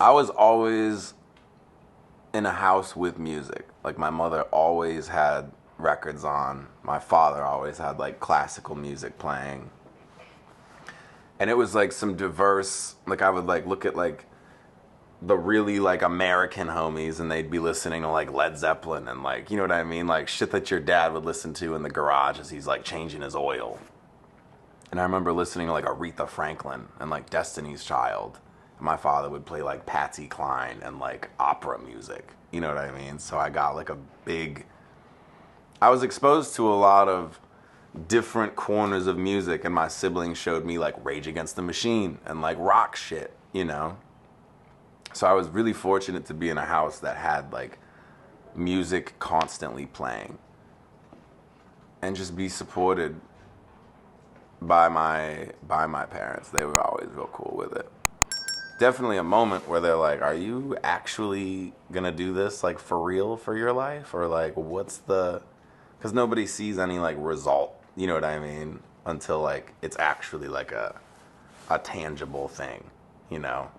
I was always in a house with music. Like, my mother always had records on. My father always had, like, classical music playing. And it was, like, some diverse, like, I would, like, look at, like, the really, like, American homies, and they'd be listening to, like, Led Zeppelin and, like, you know what I mean? Like, shit that your dad would listen to in the garage as he's, like, changing his oil. And I remember listening to, like, Aretha Franklin and, like, Destiny's Child. And my father would play, like, Patsy Cline and, like, opera music. You know what I mean? So I got, like, I was exposed to a lot of different corners of music, and my siblings showed me, like, Rage Against the Machine and, like, rock shit, you know? So I was really fortunate to be in a house that had, like, music constantly playing. And just be supported by my parents. They were always real cool with it. Definitely a moment where they're like, are you actually gonna do this, like, for real for your life? Or, like, what's the... Because nobody sees any, like, result, you know what I mean? Until, like, it's actually, like, a tangible thing, you know?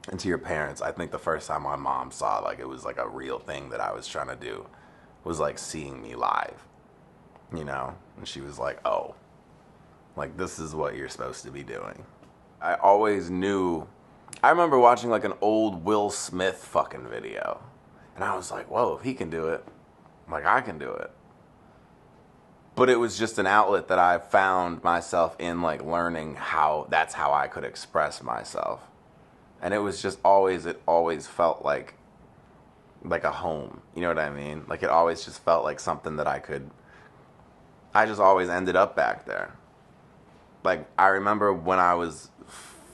And to your parents, I think the first time my mom saw, like, it was, like, a real thing that I was trying to do was, like, seeing me live, you know? And she was like, oh, like, this is what you're supposed to be doing. I always knew... I remember watching, like, an old Will Smith fucking video. And I was like, whoa, if he can do it, like, I can do it. But it was just an outlet that I found myself in, like, learning how... That's how I could express myself. And it was just always... It always felt like a home. You know what I mean? Like, it always just felt like something that I could... I just always ended up back there. Like, I remember when I was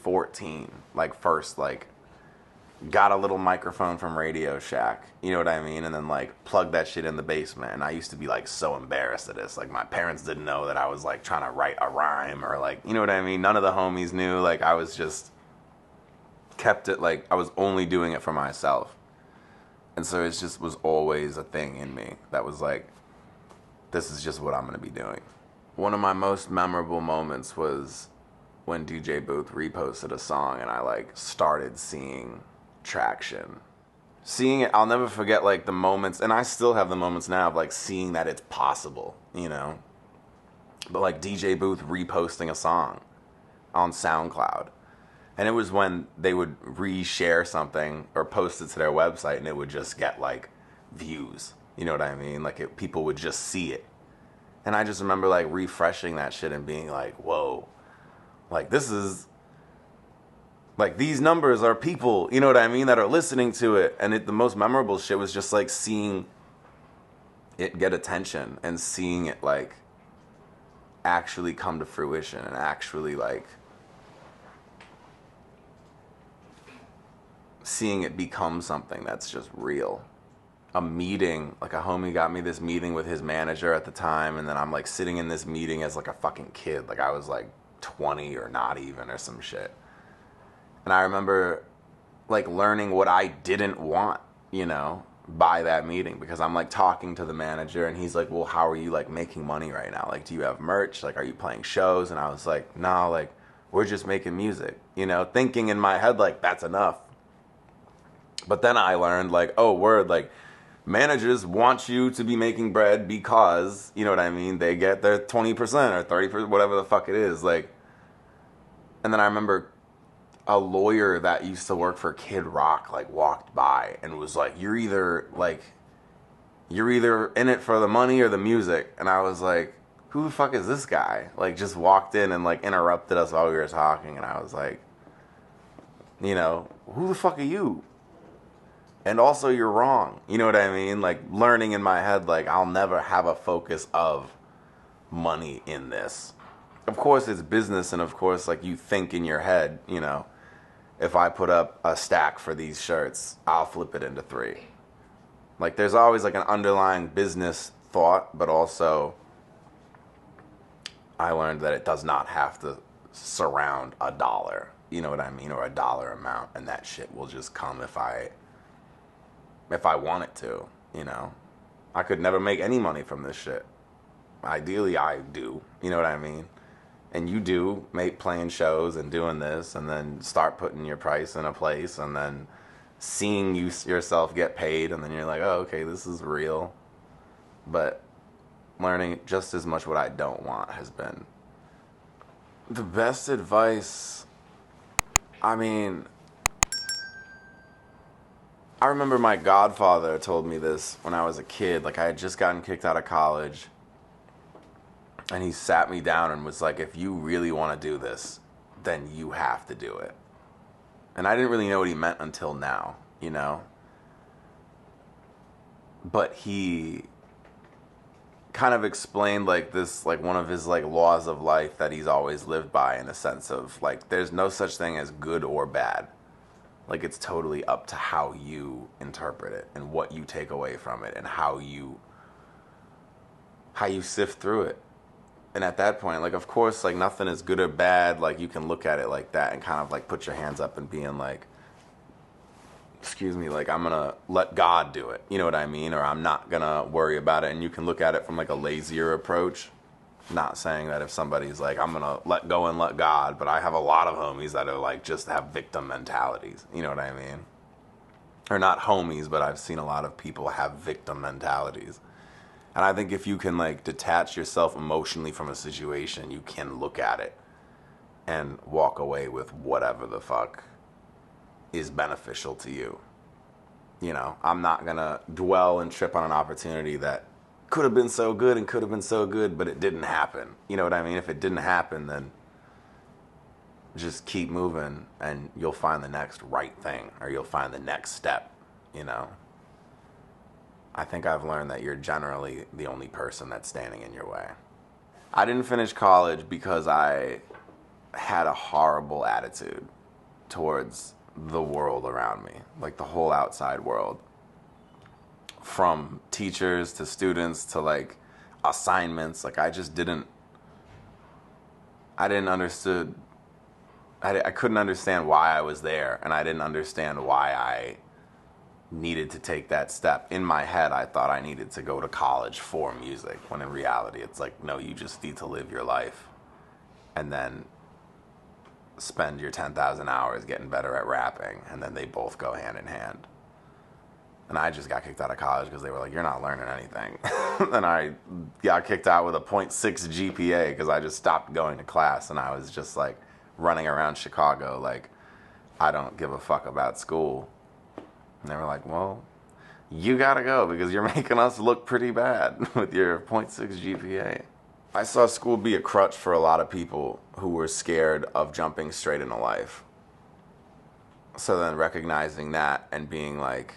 14, like, first, like, got a little microphone from RadioShack, you know what I mean? And then, like, plugged that shit in the basement. And I used to be, like, so embarrassed of this. Like, my parents didn't know that I was, like, trying to write a rhyme or, like, you know what I mean? None of the homies knew. Like, I was just kept it, like, I was only doing it for myself. And so it just was always a thing in me that was like, this is just what I'm going to be doing. One of my most memorable moments was when DJBooth reposted a song and I, like, started seeing traction. Seeing it, I'll never forget, like, the moments, and I still have the moments now of, like, seeing that it's possible, you know? But, like, DJBooth reposting a song on SoundCloud. And it was when they would reshare something or post it to their website and it would just get, like, views. You know what I mean? Like, people would just see it. And I just remember, like, refreshing that shit and being like, whoa, like, this is, like, these numbers are people, you know what I mean, that are listening to it. And the most memorable shit was just, like, seeing it get attention and seeing it, like, actually come to fruition and actually, like, seeing it become something that's just real. A meeting, like, a homie got me this meeting with his manager at the time, and then I'm, like, sitting in this meeting as, like, a fucking kid. Like, I was, like, 20 or not even or some shit. And I remember, like, learning what I didn't want, you know, by that meeting, because I'm, like, talking to the manager and he's like, well, how are you, like, making money right now? Like, do you have merch? Like, are you playing shows? And I was like, no, like, we're just making music, you know, thinking in my head, like, that's enough. But then I learned, like, oh, word, like, managers want you to be making bread because, you know what I mean, they get their 20% or 30%, whatever the fuck it is, like. And then I remember a lawyer that used to work for Kid Rock, like, walked by and was like, you're either in it for the money or the music. And I was like, who the fuck is this guy? Like, just walked in and, like, interrupted us while we were talking. And I was like, you know, who the fuck are you? And also, you're wrong. You know what I mean? Like, learning in my head, like, I'll never have a focus of money in this. Of course, it's business, and of course, like, you think in your head, you know, if I put up a stack for these shirts, I'll flip it into 3. Like, there's always, like, an underlying business thought, but also, I learned that it does not have to surround $1. You know what I mean? Or a dollar amount, and that shit will just come if I want it to, you know. I could never make any money from this shit. Ideally, I do. You know what I mean? And you do playing shows and doing this, and then start putting your price in a place, and then seeing yourself get paid, and then you're like, oh, okay, this is real. But learning just as much what I don't want has been the best advice. I mean, I remember my godfather told me this when I was a kid. Like, I had just gotten kicked out of college, and he sat me down and was like, if you really want to do this, then you have to do it. And I didn't really know what he meant until now, you know? But he kind of explained like this, like one of his like laws of life that he's always lived by, in a sense of like, there's no such thing as good or bad. Like, it's totally up to how you interpret it and what you take away from it and how you sift through it. And at that point, like, of course, like, nothing is good or bad. Like, you can look at it like that and kind of like put your hands up and being like, excuse me, like, I'm gonna let God do it, you know what I mean? Or I'm not gonna worry about it. And you can look at it from like a lazier approach. Not saying that if somebody's like, I'm gonna let go and let God, but I have a lot of homies that are like, just have victim mentalities, you know what I mean? Or not homies, but I've seen a lot of people have victim mentalities. And I think if you can like detach yourself emotionally from a situation, you can look at it and walk away with whatever the fuck is beneficial to you. You know, I'm not gonna dwell and trip on an opportunity that could have been so good and could have been so good, but it didn't happen. You know what I mean? If it didn't happen, then just keep moving and you'll find the next right thing, or you'll find the next step, you know? I think I've learned that you're generally the only person that's standing in your way. I didn't finish college because I had a horrible attitude towards the world around me, like the whole outside world. From teachers to students to like assignments, like I couldn't understand why I was there, and I didn't understand why I needed to take that step. In my head, I thought I needed to go to college for music, when in reality, it's like, no, you just need to live your life and then spend your 10,000 hours getting better at rapping, and then they both go hand in hand. And I just got kicked out of college because they were like, you're not learning anything. And I got kicked out with a 0.6 GPA because I just stopped going to class, and I was just like running around Chicago like, I don't give a fuck about school. And they were like, well, you gotta go because you're making us look pretty bad with your 0.6 GPA. I saw school be a crutch for a lot of people who were scared of jumping straight into life. So then recognizing that and being like,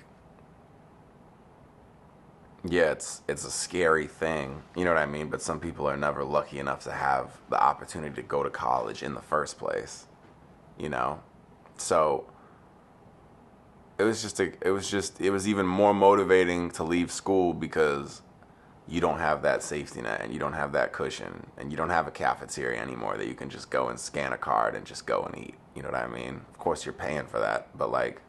yeah, it's a scary thing, you know what I mean? But some people are never lucky enough to have the opportunity to go to college in the first place, you know? So it was even more motivating to leave school because you don't have that safety net and you don't have that cushion and you don't have a cafeteria anymore that you can just go and scan a card and just go and eat, you know what I mean? Of course you're paying for that, but like,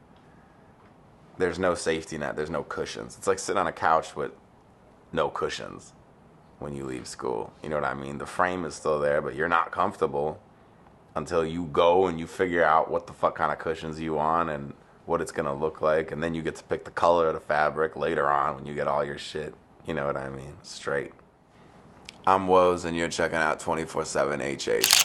there's no safety net, there's no cushions. It's like sitting on a couch with no cushions when you leave school. You know what I mean? The frame is still there, but you're not comfortable until you go and you figure out what the fuck kind of cushions you want and what it's gonna look like, and then you get to pick the color of the fabric later on when you get all your shit. You know what I mean? Straight. I'm WOES and you're checking out 24/7 HH.